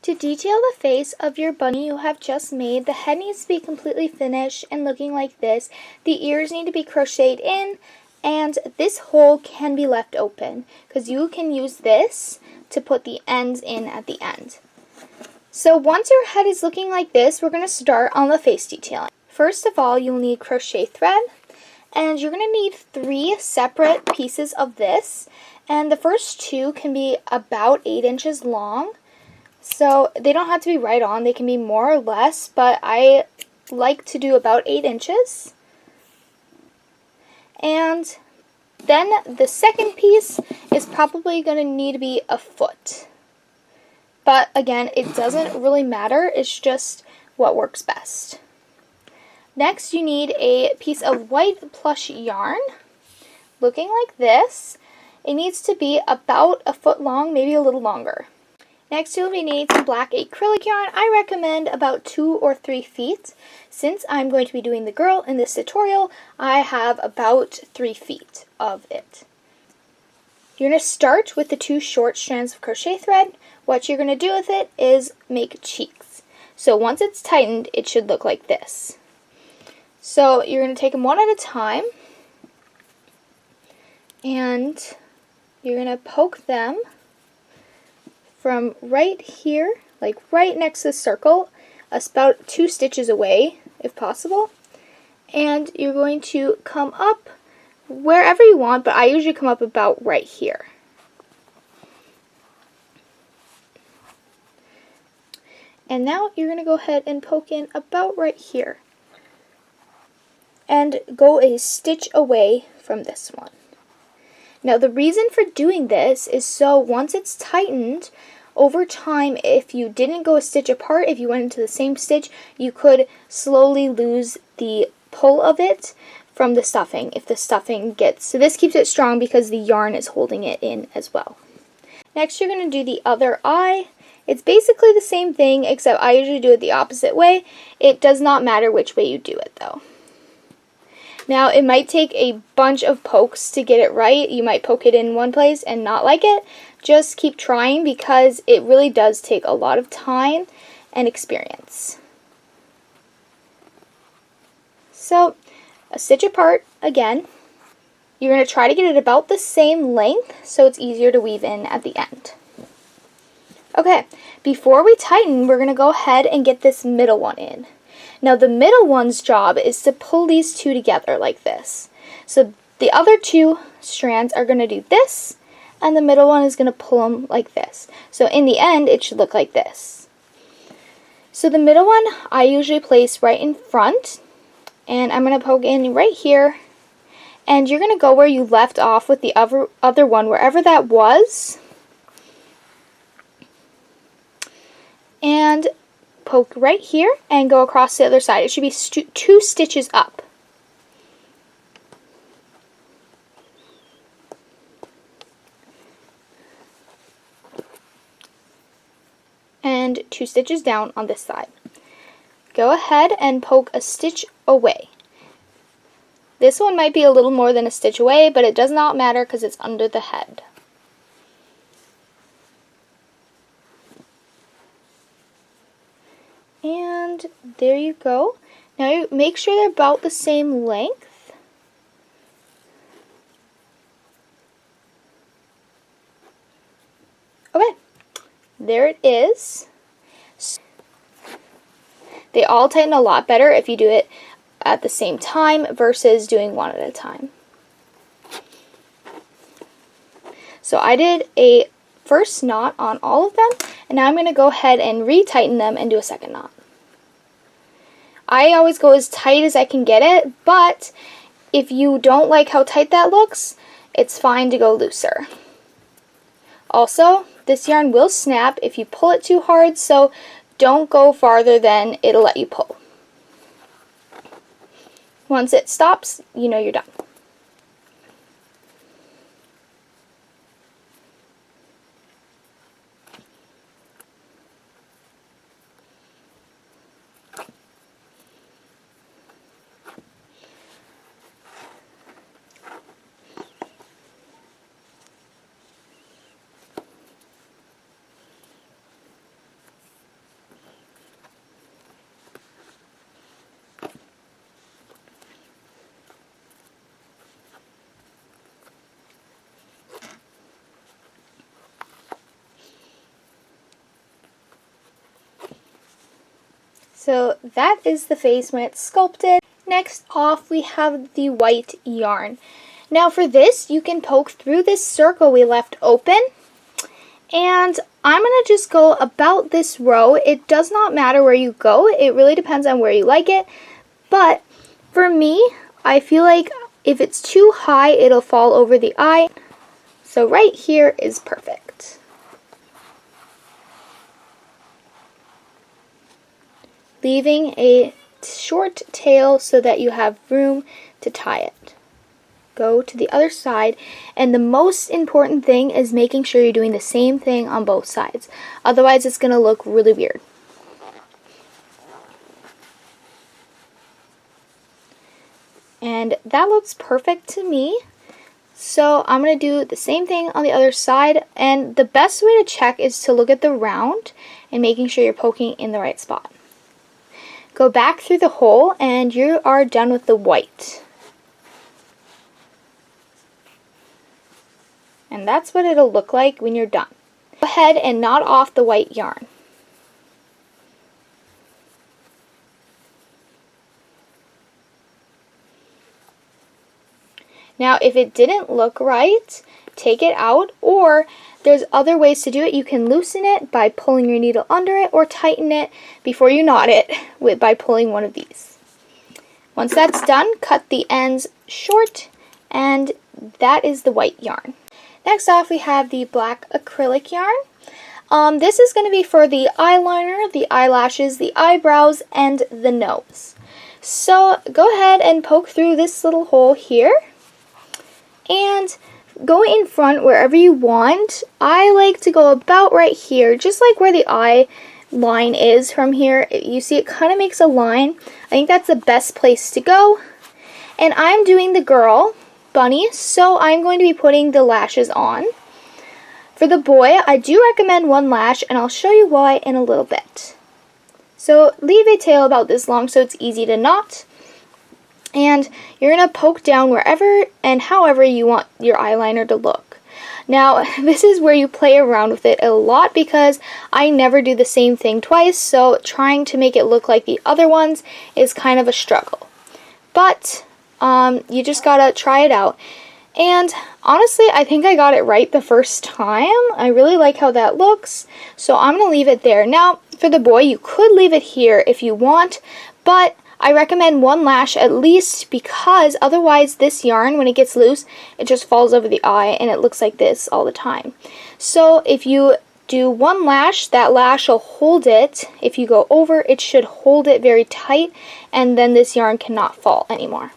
To detail the face of your bunny you have just made, the head needs to be completely finished and looking like this. The ears need to be crocheted in, and this hole can be left open because you can use this to put the ends in at the end. So once your head is looking like this, we're going to start on the face detailing. First of all, you'll need crochet thread, and you're going to need 3 separate pieces of this, and the first 2 can be about 8 inches long. So they don't have to be right on, they can be more or less, but I like to do about 8 inches. And then the second piece is probably going to need to be a foot. But again, it doesn't really matter, it's just what works best. Next, you need a piece of white plush yarn, looking like this. It needs to be about a foot long, maybe a little longer. Next, you'll be needing some black acrylic yarn. I recommend about 2 or 3 feet. Since I'm going to be doing the girl in this tutorial, I have about 3 feet of it. You're going to start with the 2 short strands of crochet thread. What you're going to do with it is make cheeks. So once it's tightened, it should look like this. So you're going to take them one at a time, and you're going to poke them from right here, like right next to the circle, about 2 stitches away, if possible. And you're going to come up wherever you want, but I usually come up about right here. And now you're going to go ahead and poke in about right here. And go a stitch away from this one. Now the reason for doing this is so once it's tightened, over time, if you didn't go a stitch apart, if you went into the same stitch, you could slowly lose the pull of it from the stuffing if the stuffing gets, so this keeps it strong because the yarn is holding it in as well. Next you're going to do the other eye. It's basically the same thing except I usually do it the opposite way. It does not matter which way you do it though. Now, it might take a bunch of pokes to get it right. You might poke it in one place and not like it. Just keep trying because it really does take a lot of time and experience. So, a stitch apart again. You're going to try to get it about the same length so it's easier to weave in at the end. Okay, before we tighten, we're going to go ahead and get this middle one in. Now the middle one's job is to pull these 2 together like this. So the other 2 strands are going to do this, and the middle one is going to pull them like this. So in the end, it should look like this. So the middle one I usually place right in front, and I'm going to poke in right here, and you're going to go where you left off with the other one, wherever that was, and poke right here and go across the other side. It should be 2 stitches up. And 2 stitches down on this side. Go ahead and poke a stitch away. This one might be a little more than a stitch away, but it does not matter because it's under the head. And there you go. Now you make sure they're about the same length. Okay, there it is. They all tighten a lot better if you do it at the same time versus doing one at a time. So I did a first knot on all of them, and now I'm going to go ahead and re-tighten them and do a second knot. I always go as tight as I can get it, but if you don't like how tight that looks, it's fine to go looser. Also, this yarn will snap if you pull it too hard, so don't go farther than it'll let you pull. Once it stops, you know you're done. So that is the face when it's sculpted. Next off, we have the white yarn. Now for this, you can poke through this circle we left open, and I'm going to just go about this row. It does not matter where you go. It really depends on where you like it. But for me, I feel like if it's too high, it'll fall over the eye. So right here is perfect. Leaving a short tail so that you have room to tie it. Go to the other side, and the most important thing is making sure you're doing the same thing on both sides. Otherwise, it's going to look really weird. And that looks perfect to me. So I'm going to do the same thing on the other side, and the best way to check is to look at the round and making sure you're poking in the right spot. Go back through the hole and you are done with the white. And that's what it'll look like when you're done. Go ahead and knot off the white yarn. Now if it didn't look right, take it out, or there's other ways to do it. You can loosen it by pulling your needle under it, or tighten it before you knot it by pulling one of these. Once that's done, cut the ends short, and that is the white yarn. Next off, we have the black acrylic yarn. This is going to be for the eyeliner, the eyelashes, the eyebrows, and the nose. So go ahead and poke through this little hole here, and go in front wherever you want. I like to go about right here, just like where the eye line is from here. You see it kind of makes a line. I think that's the best place to go. And I'm doing the girl bunny, so I'm going to be putting the lashes on. For the boy, I do recommend one lash, and I'll show you why in a little bit. So leave a tail about this long so it's easy to knot. And you're going to poke down wherever and however you want your eyeliner to look. Now, this is where you play around with it a lot because I never do the same thing twice, so trying to make it look like the other ones is kind of a struggle. But you just gotta try it out. And honestly, I think I got it right the first time. I really like how that looks, so I'm going to leave it there. Now, for the boy, you could leave it here if you want, but I recommend one lash at least, because otherwise this yarn, when it gets loose, it just falls over the eye and it looks like this all the time. So if you do one lash, that lash will hold it. If you go over, it should hold it very tight, and then this yarn cannot fall anymore.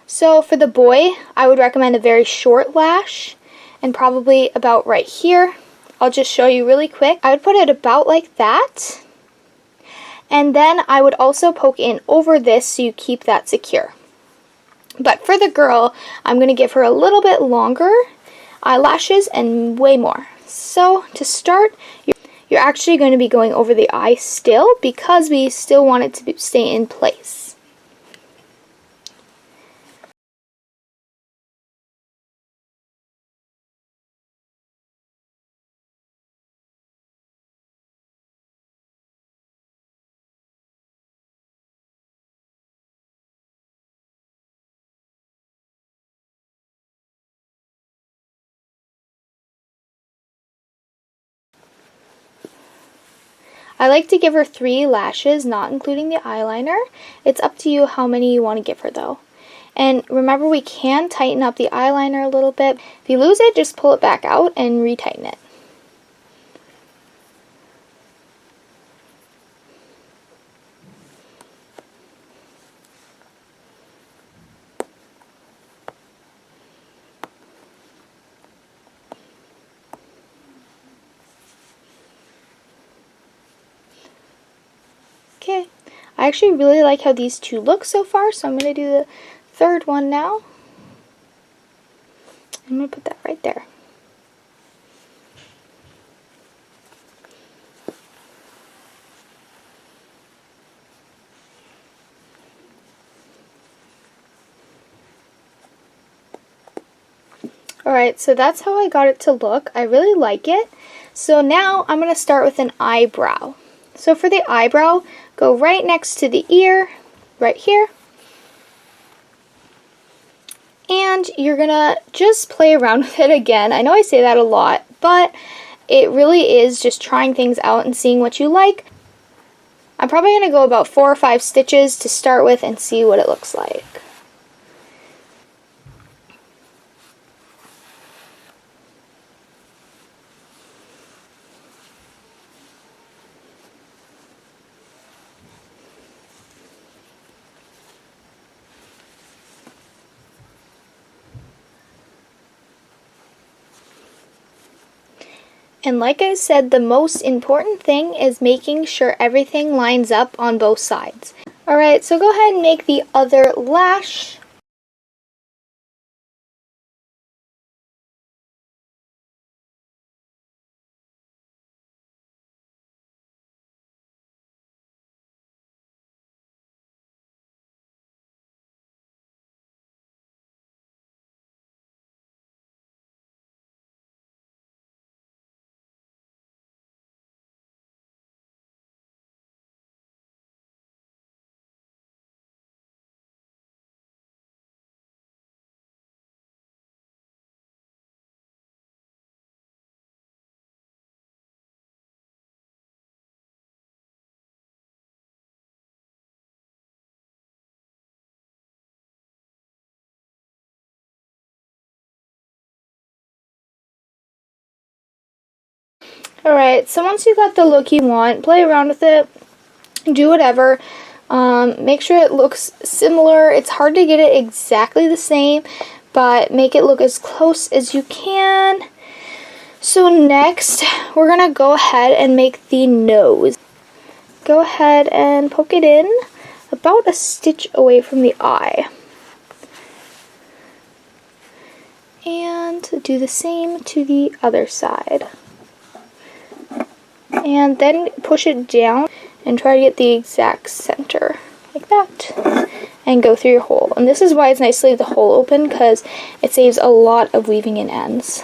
So for the boy, I would recommend a very short lash, and probably about right here. I'll just show you really quick. I would put it about like that. And then I would also poke in over this so you keep that secure. But for the girl, I'm going to give her a little bit longer eyelashes and way more. So to start, you're actually going to be going over the eye still, because we still want it to stay in place. I like to give her 3 lashes, not including the eyeliner. It's up to you how many you want to give her though. And remember, we can tighten up the eyeliner a little bit. If you lose it, just pull it back out and retighten it. Okay, I actually really like how these two look so far, so I'm going to do the third one now. I'm going to put that right there. Alright, so that's how I got it to look. I really like it. So now I'm going to start with an eyebrow. So for the eyebrow, go right next to the ear, right here. And you're gonna just play around with it again. I know I say that a lot, but it really is just trying things out and seeing what you like. I'm probably gonna go about 4 or 5 stitches to start with and see what it looks like. And like I said, the most important thing is making sure everything lines up on both sides. Alright, so go ahead and make the other lash. Alright, so once you got the look you want, play around with it, do whatever. Make sure it looks similar. It's hard to get it exactly the same, but make it look as close as you can. So next, we're going to go ahead and make the nose. Go ahead and poke it in about a stitch away from the eye. And do the same to the other side. And then push it down and try to get the exact center, like that, and go through your hole. And this is why it's nice to leave the hole open, because it saves a lot of weaving in ends.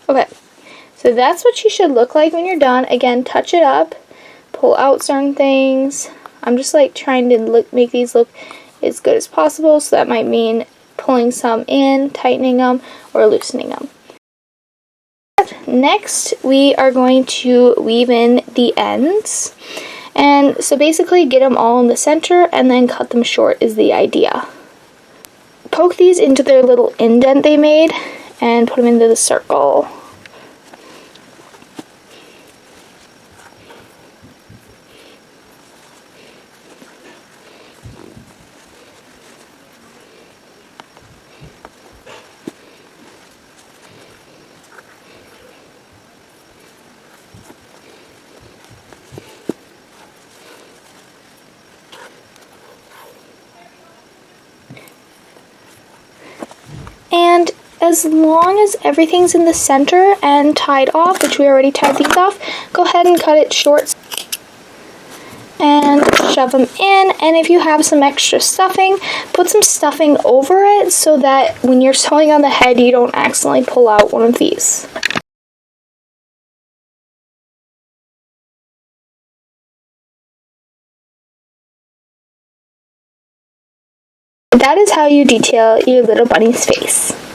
Okay, so that's what she should look like when you're done. Again, touch it up, pull out certain things. I'm just like trying to make these look as good as possible, so that might mean pulling some in, tightening them, or loosening them. Next, we are going to weave in the ends. And so basically get them all in the center and then cut them short is the idea. Poke these into their little indent they made and put them into the circle. And as long as everything's in the center and tied off, which we already tied these off, go ahead and cut it short and shove them in. And if you have some extra stuffing, put some stuffing over it so that when you're sewing on the head, you don't accidentally pull out one of these. That is how you detail your little bunny's face.